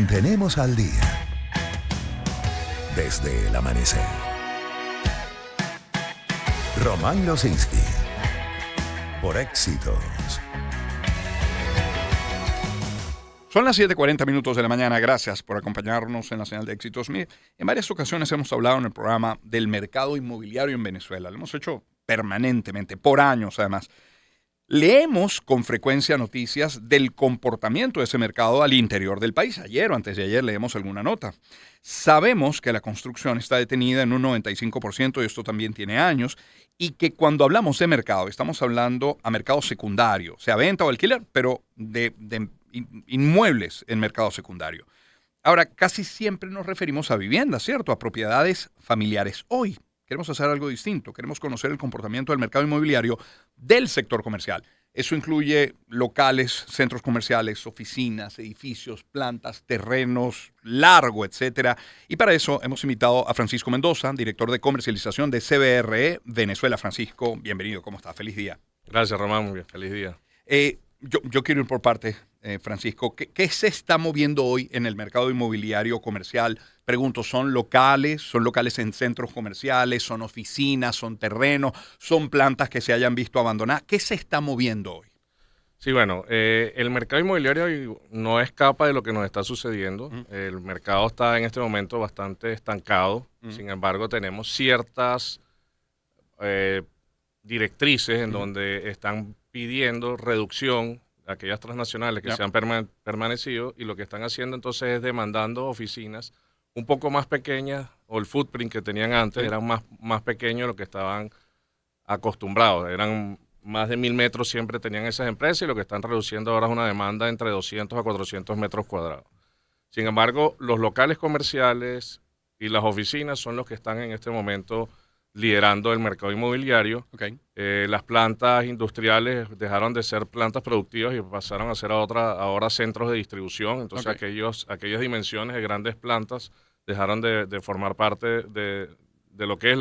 mantenemos al día desde el amanecer. Román Losinski, por Éxitos. Son las 7:40 de la mañana. Gracias por acompañarnos en la señal de Éxitos. Mire, en varias ocasiones hemos hablado en el programa del mercado inmobiliario en Venezuela. Lo hemos hecho permanentemente, por años además. Leemos con frecuencia noticias del comportamiento de ese mercado al interior del país. Ayer o antes de ayer leemos alguna nota. Sabemos que la construcción está detenida en un 95% y esto también tiene años, y que cuando hablamos de mercado estamos hablando a mercado secundario, sea venta o alquiler, pero de inmuebles en mercado secundario. Ahora, casi siempre nos referimos a viviendas, ¿cierto? A propiedades familiares. Hoy queremos hacer algo distinto. Queremos conocer el comportamiento del mercado inmobiliario del sector comercial. Eso incluye locales, centros comerciales, oficinas, edificios, plantas, terrenos, largo, etcétera. Y para eso hemos invitado a Francisco Mendoza, director de comercialización de CBRE Venezuela. Francisco, bienvenido. ¿Cómo estás? Feliz día. Gracias, Román. Muy bien. Feliz día. Yo quiero ir por parte, Francisco. ¿Qué se está moviendo hoy en el mercado inmobiliario comercial? Pregunto, ¿son locales? ¿Son locales en centros comerciales? ¿Son oficinas? ¿Son terrenos? ¿Son plantas que se hayan visto abandonadas? ¿Qué se está moviendo hoy? Sí, bueno, el mercado inmobiliario no escapa de lo que nos está sucediendo. El mercado está en este momento bastante estancado. Sin embargo, tenemos ciertas directrices en donde están pidiendo reducción de aquellas transnacionales que se han permanecido, y lo que están haciendo entonces es demandando oficinas un poco más pequeñas, o el footprint que tenían antes eran más pequeños de lo que estaban acostumbrados. Eran más de 1.000 metros siempre tenían esas empresas, y lo que están reduciendo ahora es una demanda entre 200 a 400 metros cuadrados. Sin embargo, los locales comerciales y las oficinas son los que están en este momento liderando el mercado inmobiliario. Las plantas industriales dejaron de ser plantas productivas y pasaron a ser ahora centros de distribución. Entonces aquellas dimensiones de grandes plantas dejaron de formar parte de lo que es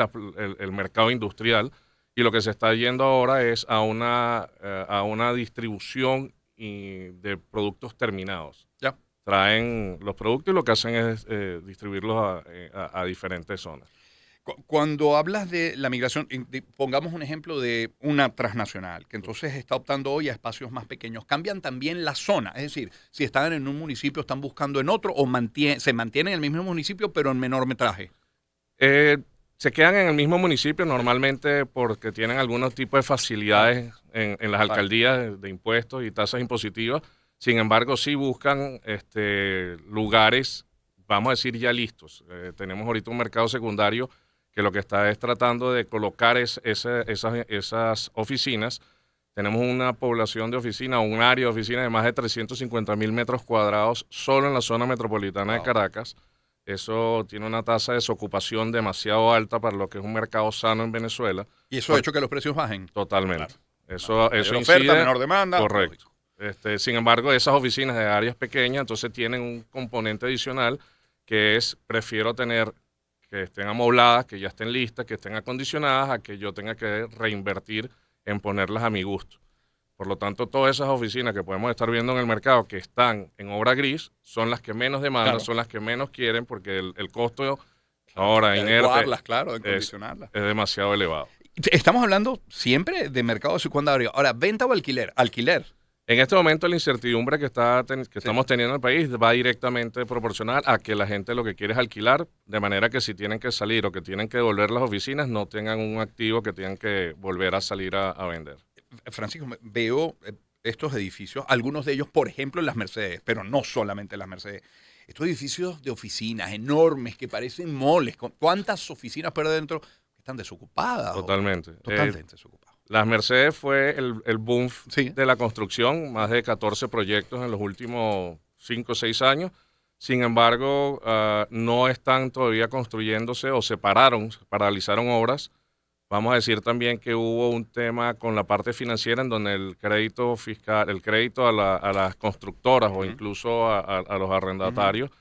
el mercado industrial, y lo que se está yendo ahora es a una distribución de productos terminados. Traen los productos y lo que hacen es distribuirlos a diferentes zonas. Cuando hablas de la migración, pongamos un ejemplo de una transnacional que entonces está optando hoy a espacios más pequeños. ¿Cambian también la zona? Es decir, si están en un municipio, ¿están buscando en otro, o se mantienen en el mismo municipio pero en menor metraje? Se quedan en el mismo municipio normalmente porque tienen algunos tipos de facilidades en las alcaldías de impuestos y tasas impositivas. Sin embargo, sí buscan lugares, vamos a decir, ya listos. Tenemos ahorita un mercado secundario que lo que está es tratando de colocar esas oficinas. Tenemos una población de oficinas, un área de oficinas de más de 350.000 metros cuadrados solo en la zona metropolitana de Caracas. Eso tiene una tasa de desocupación demasiado alta para lo que es un mercado sano en Venezuela. ¿Y eso ha hecho que los precios bajen? Totalmente. Claro. Eso incide, oferta, menor demanda. Correcto. Sin embargo, esas oficinas de áreas pequeñas entonces tienen un componente adicional, que es: prefiero tener que estén amobladas, que ya estén listas, que estén acondicionadas, a que yo tenga que reinvertir en ponerlas a mi gusto. Por lo tanto, todas esas oficinas que podemos estar viendo en el mercado que están en obra gris son las que menos demandan, son las que menos quieren, porque el costo ahora inerte es demasiado elevado. Estamos hablando siempre de mercado secundario. Ahora, ¿venta o alquiler? Alquiler. En este momento la incertidumbre que estamos teniendo en el país va directamente proporcional a que la gente lo que quiere es alquilar, de manera que si tienen que salir o que tienen que devolver las oficinas, no tengan un activo que tengan que volver a salir a vender. Francisco, veo estos edificios, algunos de ellos, por ejemplo, en las Mercedes, pero no solamente en las Mercedes. Estos edificios de oficinas enormes que parecen moles. ¿Cuántas oficinas por dentro están desocupadas? Totalmente. Totalmente desocupadas. Las Mercedes fue el boom Sí. de la construcción, más de 14 proyectos en los últimos 5 o 6 años. Sin embargo, no están todavía construyéndose, o se paralizaron obras. Vamos a decir también que hubo un tema con la parte financiera en donde el crédito fiscal, el crédito a las constructoras o incluso a los arrendatarios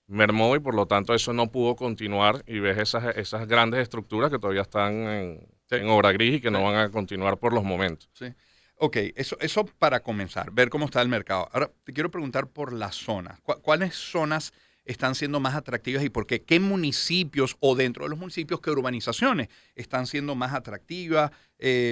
mermó, y por lo tanto eso no pudo continuar, y ves esas grandes estructuras que todavía están en obra gris y que no van a continuar por los momentos. Sí. Ok, eso para comenzar, ver cómo está el mercado. Ahora, te quiero preguntar por las zonas. ¿Cuáles zonas están siendo más atractivas y por qué? ¿Qué municipios o dentro de los municipios, qué urbanizaciones están siendo más atractivas?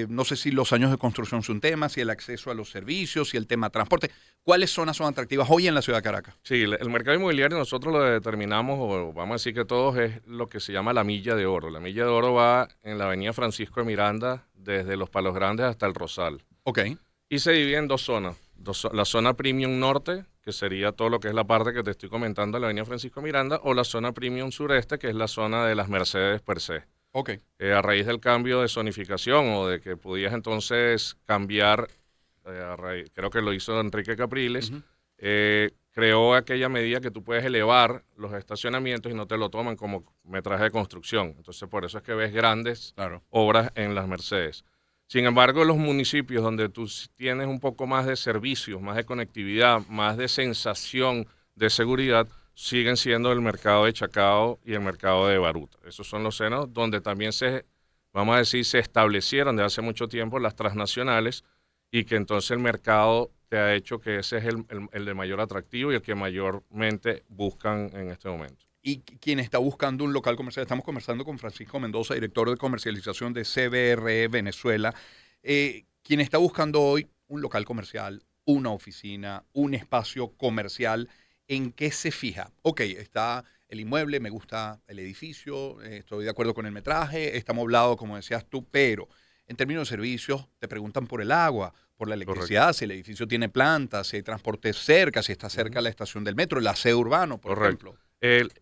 No sé si los años de construcción son un tema, si el acceso a los servicios, si el tema transporte. ¿Cuáles zonas son atractivas hoy en la ciudad de Caracas? Sí, el mercado inmobiliario nosotros lo determinamos, o vamos a decir que todos, es lo que se llama la milla de oro. La milla de oro va en la avenida Francisco de Miranda, desde Los Palos Grandes hasta el Rosal. Ok, Y se divide en dos zonas. La zona Premium Norte, que sería todo lo que es la parte que te estoy comentando, la avenida Francisco Miranda, o la zona Premium Sureste, que es la zona de las Mercedes per se. ok. A raíz del cambio de zonificación o de que podías entonces cambiar, creo que lo hizo Enrique Capriles, Ujú. creó aquella medida que tú puedes elevar los estacionamientos y no te lo toman como metraje de construcción. Entonces, por eso es que ves grandes Claro. obras en las Mercedes. Sin embargo, los municipios donde tú tienes un poco más de servicios, más de conectividad, más de sensación de seguridad, siguen siendo el mercado de Chacao y el mercado de Baruta. Esos son los senos donde también vamos a decir, se establecieron de hace mucho tiempo las transnacionales y que entonces el mercado te ha hecho que ese es el de mayor atractivo y el que mayormente buscan en este momento. Y quien está buscando un local comercial, estamos conversando con Francisco Mendoza, director de comercialización de CBRE Venezuela. Quien está buscando hoy un local comercial, una oficina, un espacio comercial, ¿en qué se fija? Ok, está el inmueble, me gusta el edificio, estoy de acuerdo con el metraje, está amoblado, como decías tú, pero en términos de servicios, te preguntan por el agua, por la electricidad, Correcto. si el edificio tiene planta, si hay transporte cerca, si está cerca la estación del metro, el aseo urbano, por Correcto. ejemplo.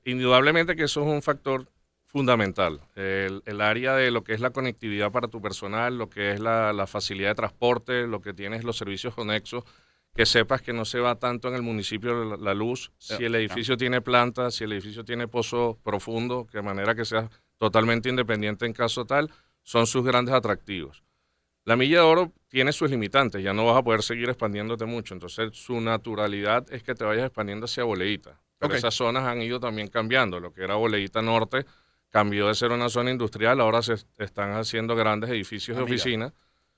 Indudablemente que eso es un factor fundamental. El área de lo que es la conectividad para tu personal, lo que es la facilidad de transporte, lo que tienes los servicios conexos, que sepas que no se va tanto en el municipio la luz, si el edificio tiene planta, si el edificio tiene pozo profundo, de manera que sea totalmente independiente en caso tal, son sus grandes atractivos. La milla de oro tiene sus limitantes, ya no vas a poder seguir expandiéndote mucho, entonces su naturalidad es que te vayas expandiendo hacia Boleíta, pero Ok. esas zonas han ido también cambiando, lo que era Boleíta Norte cambió de ser una zona industrial, ahora se están haciendo grandes edificios de Mira. oficina,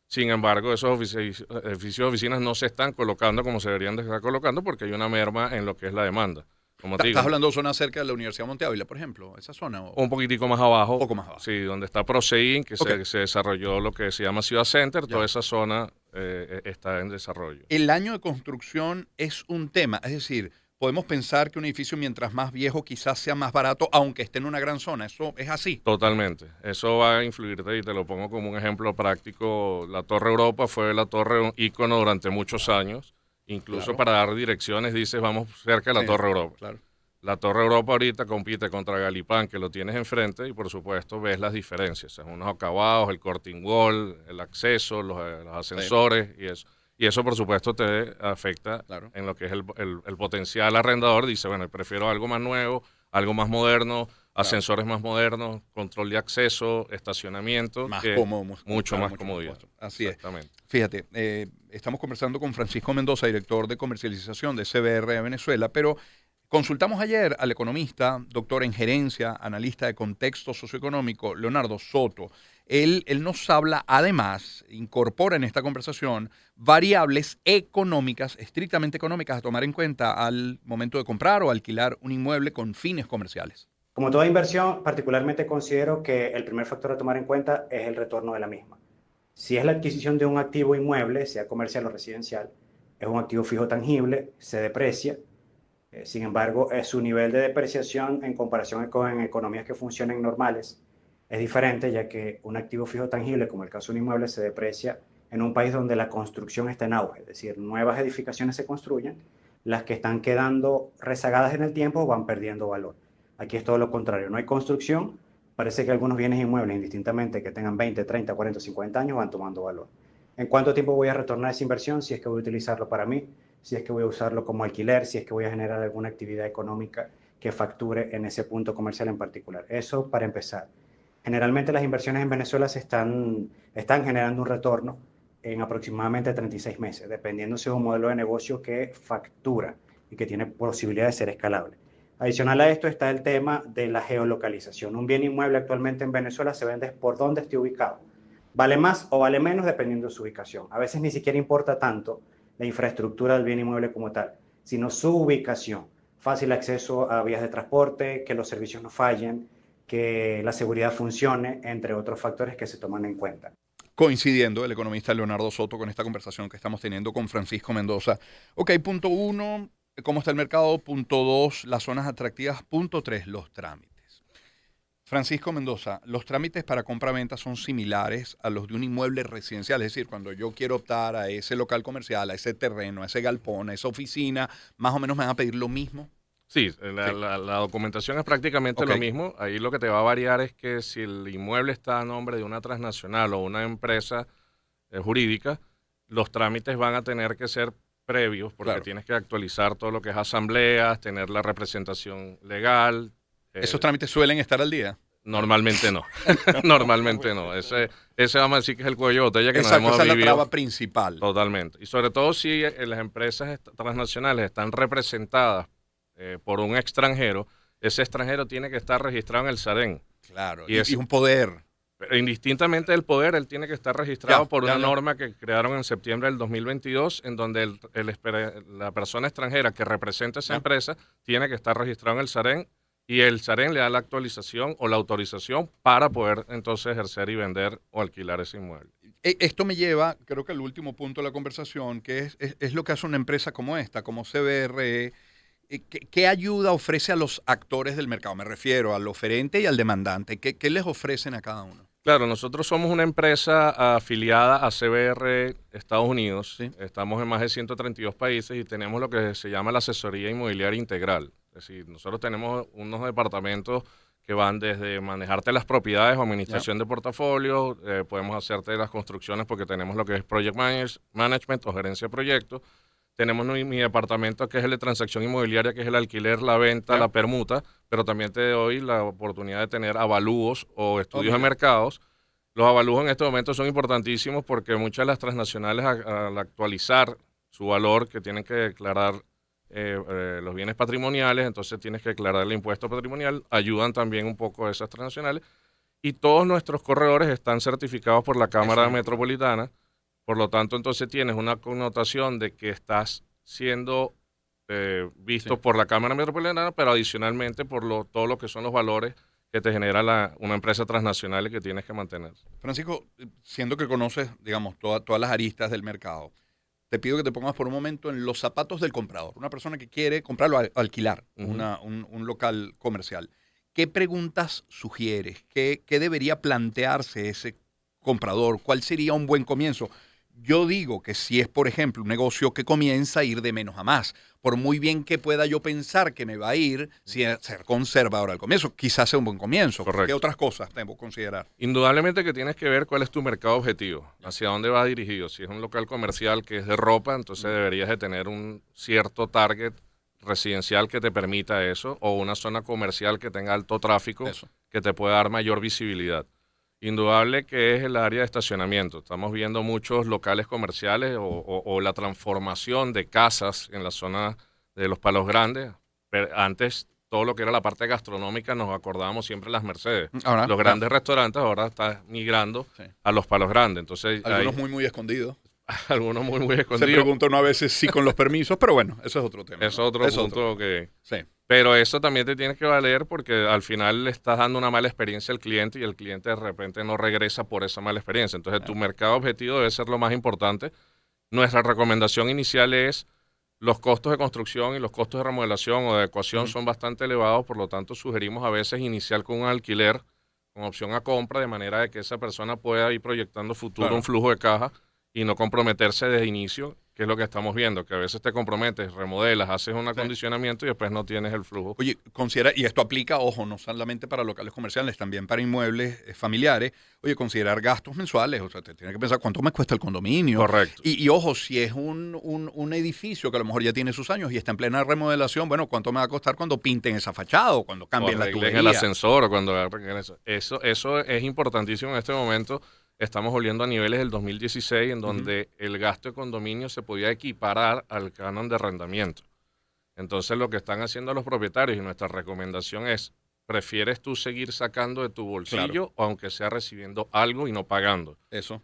sin embargo esos edificios de oficinas no se están colocando como se deberían de estar colocando porque hay una merma en lo que es la demanda. Como te digo, ¿Estás hablando de zona cerca de la Universidad de Monte Ávila, por ejemplo? ¿Esa zona? O un poquitico más abajo, un poco más abajo. sí, donde está Prosein, que Ok. se desarrolló lo que se llama Ciudad Center, Ya. toda esa zona está en desarrollo. El año de construcción es un tema, es decir, podemos pensar que un edificio mientras más viejo quizás sea más barato, aunque esté en una gran zona. ¿Eso es así? Totalmente. Eso va a influirte y te lo pongo como un ejemplo práctico. La Torre Europa fue la torre un ícono durante muchos años. Incluso Claro. para dar direcciones dices vamos cerca de la Sí, Torre Europa. claro. La Torre Europa ahorita compite contra Galipán, que lo tienes enfrente, y por supuesto ves las diferencias. Son unos acabados, el Corte Inglés, el acceso, los ascensores y eso. Y eso por supuesto te afecta Claro. en lo que es el potencial arrendador. Dice, bueno, prefiero algo más nuevo, algo más moderno, ascensores más modernos, control de acceso, estacionamiento. Más que cómodo. Mucho Claro, más comodidad. cómodo. Así es. Exactamente. Fíjate, estamos conversando con Francisco Mendoza, director de comercialización de CBR de Venezuela, pero consultamos ayer al economista, doctor en gerencia, analista de contexto socioeconómico, Leonardo Soto. Él nos habla, además, incorpora en esta conversación variables económicas, estrictamente económicas, a tomar en cuenta al momento de comprar o alquilar un inmueble con fines comerciales. Como toda inversión, particularmente considero que el primer factor a tomar en cuenta es el retorno de la misma. Si es la adquisición de un activo inmueble, sea comercial o residencial, es un activo fijo tangible, se deprecia. Sin embargo, su nivel de depreciación en comparación con economías que funcionen normales es diferente, ya que un activo fijo tangible, como el caso de un inmueble, se deprecia en un país donde la construcción está en auge, es decir, nuevas edificaciones se construyen, las que están quedando rezagadas en el tiempo van perdiendo valor. Aquí es todo lo contrario, no hay construcción, parece que algunos bienes inmuebles, indistintamente que tengan 20, 30, 40, 50 años, van tomando valor. ¿En cuánto tiempo voy a retornar esa inversión? Si es que voy a utilizarlo para mí, si es que voy a usarlo como alquiler, si es que voy a generar alguna actividad económica que facture en ese punto comercial en particular. Eso para empezar. Generalmente las inversiones en Venezuela están generando un retorno en aproximadamente 36 meses, dependiendo si es un modelo de negocio que factura y que tiene posibilidad de ser escalable. Adicional a esto está el tema de la geolocalización. Un bien inmueble actualmente en Venezuela se vende por donde esté ubicado. Vale más o vale menos dependiendo de su ubicación. A veces ni siquiera importa tanto la infraestructura del bien inmueble como tal, sino su ubicación. Fácil acceso a vías de transporte, que los servicios no fallen, que la seguridad funcione, entre otros factores que se toman en cuenta. Coincidiendo el economista Leonardo Soto con esta conversación que estamos teniendo con Francisco Mendoza. Ok, punto 1, ¿cómo está el mercado? Punto 2, las zonas atractivas. Punto 3, los trámites. Francisco Mendoza, los trámites para compra-venta son similares a los de un inmueble residencial. Es decir, cuando yo quiero optar a ese local comercial, a ese terreno, a ese galpón, a esa oficina, más o menos me van a pedir lo mismo. Sí, la documentación es prácticamente lo mismo. Ahí lo que te va a variar es que si el inmueble está a nombre de una transnacional o una empresa jurídica, los trámites van a tener que ser previos porque tienes que actualizar todo lo que es asambleas, tener la representación legal. ¿Esos trámites suelen estar al día? Normalmente no. Normalmente no. Ese vamos a decir que es el cuello de botella que nos hemos vivido. Esa es la traba principal. Totalmente. Y sobre todo si las empresas transnacionales están representadas por un extranjero, ese extranjero tiene que estar registrado en el SAREN. Claro, y un poder. Indistintamente del poder, él tiene que estar registrado por una norma que crearon en septiembre del 2022, en donde la persona extranjera que representa esa empresa tiene que estar registrado en el SAREN, y el SAREN le da la actualización o la autorización para poder entonces ejercer y vender o alquilar ese inmueble. Esto me lleva, creo que al último punto de la conversación, que es lo que hace una empresa como esta, como CBRE. ¿Qué ayuda ofrece a los actores del mercado? Me refiero al oferente y al demandante. ¿Qué les ofrecen a cada uno? Claro, nosotros somos una empresa afiliada a CBRE Estados Unidos. ¿Sí? Estamos en más de 132 países y tenemos lo que se llama la asesoría inmobiliaria integral. Es decir, nosotros tenemos unos departamentos que van desde manejarte las propiedades o administración de portafolio, podemos hacerte las construcciones porque tenemos lo que es Project Management o gerencia de proyectos. Tenemos mi departamento que es el de transacción inmobiliaria, que es el alquiler, la venta, la permuta, pero también te doy la oportunidad de tener avalúos o estudios de mercados. Los avalúos en este momento son importantísimos porque muchas de las transnacionales al actualizar su valor, que tienen que declarar los bienes patrimoniales, entonces tienes que declarar el impuesto patrimonial, ayudan también un poco a esas transnacionales. Y todos nuestros corredores están certificados por la Cámara Metropolitana. Por lo tanto, entonces tienes una connotación de que estás siendo visto por la Cámara Metropolitana, pero adicionalmente por todo lo que son los valores que te genera una empresa transnacional y que tienes que mantener. Francisco, siendo que conoces, digamos, todas las aristas del mercado, te pido que te pongas por un momento en los zapatos del comprador. Una persona que quiere comprarlo o alquilar, un local comercial. ¿Qué preguntas sugieres? ¿Qué debería plantearse ese comprador? ¿Cuál sería un buen comienzo? Yo digo que si es, por ejemplo, un negocio que comienza a ir de menos a más, por muy bien que pueda yo pensar que me va a ir, si es ser conservador al comienzo, quizás sea un buen comienzo. Correcto. ¿Qué otras cosas debo considerar? Indudablemente que tienes que ver cuál es tu mercado objetivo, hacia dónde va dirigido. Si es un local comercial que es de ropa, entonces deberías de tener un cierto target residencial que te permita eso, o una zona comercial que tenga alto tráfico, que te pueda dar mayor visibilidad. Indudable que es el área de estacionamiento. Estamos viendo muchos locales comerciales o la transformación de casas en la zona de los Palos Grandes. Pero antes, todo lo que era la parte gastronómica, nos acordábamos siempre de las Mercedes. Los grandes restaurantes ahora están migrando a los Palos Grandes. Entonces, algunos muy escondidos. Algunos muy escondidos. Se pregunta uno a veces sí con los permisos, pero bueno, eso es otro tema. Es otro punto que... Sí. Pero eso también te tienes que valer porque al final le estás dando una mala experiencia al cliente y el cliente de repente no regresa por esa mala experiencia. Entonces, tu mercado objetivo debe ser lo más importante. Nuestra recomendación inicial es los costos de construcción y los costos de remodelación o de adecuación son bastante elevados, por lo tanto, sugerimos a veces iniciar con un alquiler con opción a compra, de manera de que esa persona pueda ir proyectando futuro un flujo de caja y no comprometerse desde inicio, que es lo que estamos viendo, que a veces te comprometes, remodelas, haces un acondicionamiento y después no tienes el flujo. Oye, considera, y esto aplica, ojo, no solamente para locales comerciales, también para inmuebles familiares, oye, considerar gastos mensuales, o sea, te tienes que pensar cuánto me cuesta el condominio. Correcto. Y ojo, si es un edificio que a lo mejor ya tiene sus años y está en plena remodelación, bueno, ¿cuánto me va a costar cuando pinten esa fachada o cuando cambien la tubería? El ascensor o cuando agarren eso. Eso es importantísimo en este momento. Estamos volviendo a niveles del 2016 en donde el gasto de condominio se podía equiparar al canon de arrendamiento. Entonces lo que están haciendo los propietarios y nuestra recomendación es prefieres tú seguir sacando de tu bolsillo, Claro. aunque sea recibiendo algo y no pagando. Eso.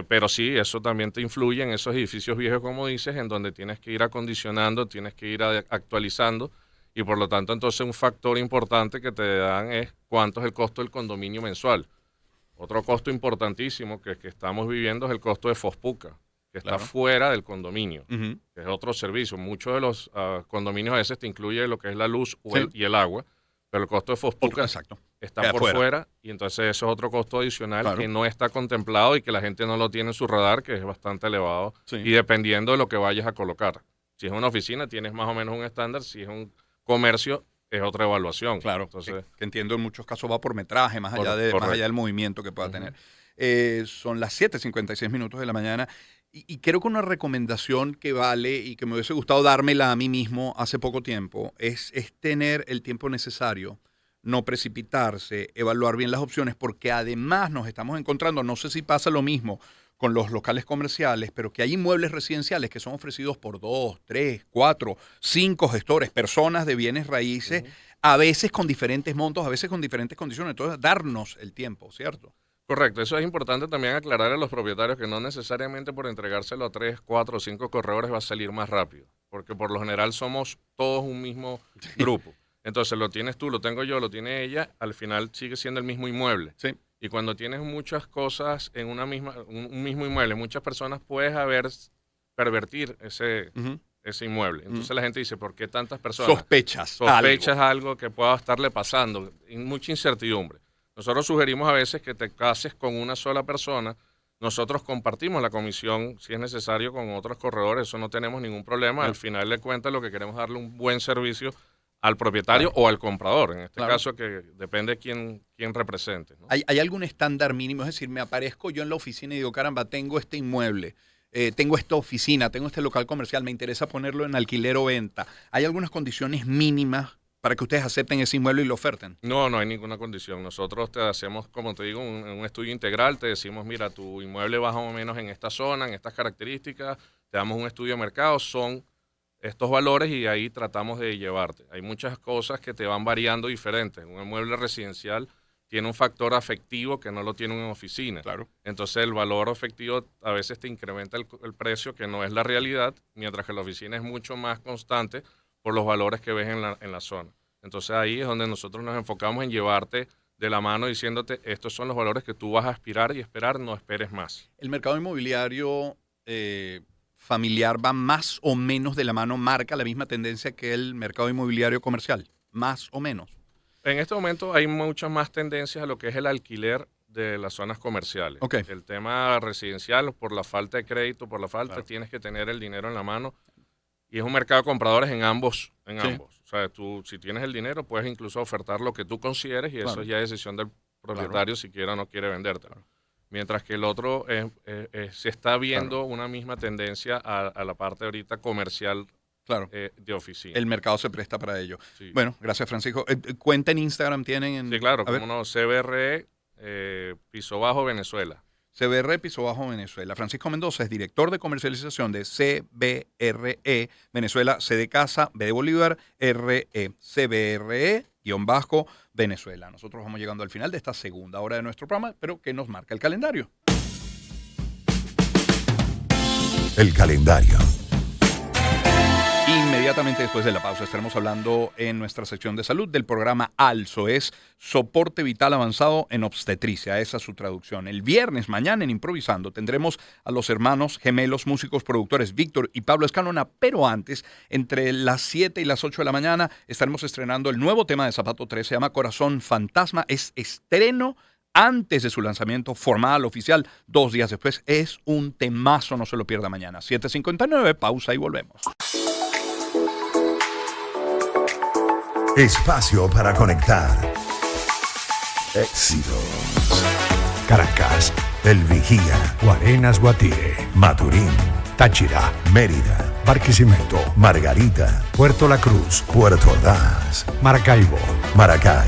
Pero sí, eso también te influye en esos edificios viejos, como dices, en donde tienes que ir acondicionando, tienes que ir actualizando, y por lo tanto entonces un factor importante que te dan es cuánto es el costo del condominio mensual. Otro costo importantísimo que estamos viviendo es el costo de Fospuca, que está fuera del condominio, que es otro servicio. Muchos de los condominios a veces te incluye lo que es la luz y el agua, pero el costo de Fospuca está Queda por fuera, y entonces eso es otro costo adicional que no está contemplado y que la gente no lo tiene en su radar, que es bastante elevado, y dependiendo de lo que vayas a colocar. Si es una oficina, tienes más o menos un estándar; si es un comercio, es otra evaluación. Claro, entonces, que entiendo en muchos casos va por metraje, más allá del movimiento que pueda tener. Son las 7:56 minutos de la mañana y creo que una recomendación que vale y que me hubiese gustado dármela a mí mismo hace poco tiempo es tener el tiempo necesario, no precipitarse, evaluar bien las opciones, porque además nos estamos encontrando, no sé si pasa lo mismo con los locales comerciales, pero que hay inmuebles residenciales que son ofrecidos por 2, 3, 4, 5 gestores, personas de bienes raíces, a veces con diferentes montos, a veces con diferentes condiciones. Entonces, darnos el tiempo, ¿cierto? Correcto, eso es importante también aclarar a los propietarios, que no necesariamente por entregárselo a 3, 4 o 5 corredores va a salir más rápido, porque por lo general somos todos un mismo grupo. Entonces lo tienes tú, lo tengo yo, lo tiene ella, al final sigue siendo el mismo inmueble. Sí. Y cuando tienes muchas cosas en un mismo inmueble, muchas personas, puedes pervertir ese inmueble. Entonces la gente dice, ¿por qué tantas personas? Sospechas algo que pueda estarle pasando, y mucha incertidumbre. Nosotros sugerimos a veces que te cases con una sola persona. Nosotros compartimos la comisión, si es necesario, con otros corredores. Eso no tenemos ningún problema. Al final de cuentas, lo que queremos es darle un buen servicio al propietario o al comprador. En este caso, que depende de quién represente, ¿no? ¿Hay algún estándar mínimo? Es decir, me aparezco yo en la oficina y digo, caramba, tengo este inmueble, tengo esta oficina, tengo este local comercial, me interesa ponerlo en alquiler o venta. ¿Hay algunas condiciones mínimas para que ustedes acepten ese inmueble y lo oferten? No hay ninguna condición. Nosotros te hacemos, como te digo, un estudio integral. Te decimos, mira, tu inmueble va más o menos en esta zona, en estas características. Te damos un estudio de mercado, son estos valores, y ahí tratamos de llevarte. Hay muchas cosas que te van variando diferentes. Un inmueble residencial tiene un factor afectivo que no lo tiene una oficina. Claro. Entonces el valor afectivo a veces te incrementa el precio, que no es la realidad, mientras que la oficina es mucho más constante por los valores que ves en la zona. Entonces ahí es donde nosotros nos enfocamos en llevarte de la mano, diciéndote, estos son los valores que tú vas a aspirar y esperar, no esperes más. ¿El mercado inmobiliario familiar va más o menos de la mano, marca la misma tendencia que el mercado inmobiliario comercial? ¿Más o menos? En este momento hay muchas más tendencias a lo que es el alquiler de las zonas comerciales. Okay. El tema residencial, por la falta de crédito, tienes que tener el dinero en la mano. Y es un mercado de compradores en ambos. O sea, tú, si tienes el dinero, puedes incluso ofertar lo que tú consideres, y eso ya es decisión del propietario si quiere o no quiere vendértelo. Mientras que el otro se está viendo una misma tendencia a la parte ahorita comercial de oficina. El mercado se presta para ello. Sí. Bueno, gracias, Francisco. ¿Cuenta en Instagram tienen? Sí, claro, como no, CBRE _ Venezuela. CBRE _ Venezuela. Francisco Mendoza es director de comercialización de CBRE Venezuela, C de casa, B de Bolívar, RE, CBRE _ Venezuela. Nosotros vamos llegando al final de esta segunda hora de nuestro programa, pero que nos marca el calendario. El calendario. Inmediatamente después de la pausa estaremos hablando en nuestra sección de salud del programa ALSO, es Soporte Vital Avanzado en Obstetricia, esa es su traducción. El viernes, mañana en Improvisando, tendremos a los hermanos gemelos músicos productores Víctor y Pablo Escalona, pero antes, entre las 7 y las 8 de la mañana, estaremos estrenando el nuevo tema de Zapato 3, se llama Corazón Fantasma, es estreno antes de su lanzamiento formal, oficial, 2 días después. Es un temazo, no se lo pierda mañana. 7:59, pausa y volvemos. Espacio para conectar. Éxitos. Caracas, El Vigía, Guarenas, Guatire, Maturín, Táchira, Mérida, Barquisimeto, Margarita, Puerto La Cruz, Puerto Ordaz, Maracaibo, Maracay.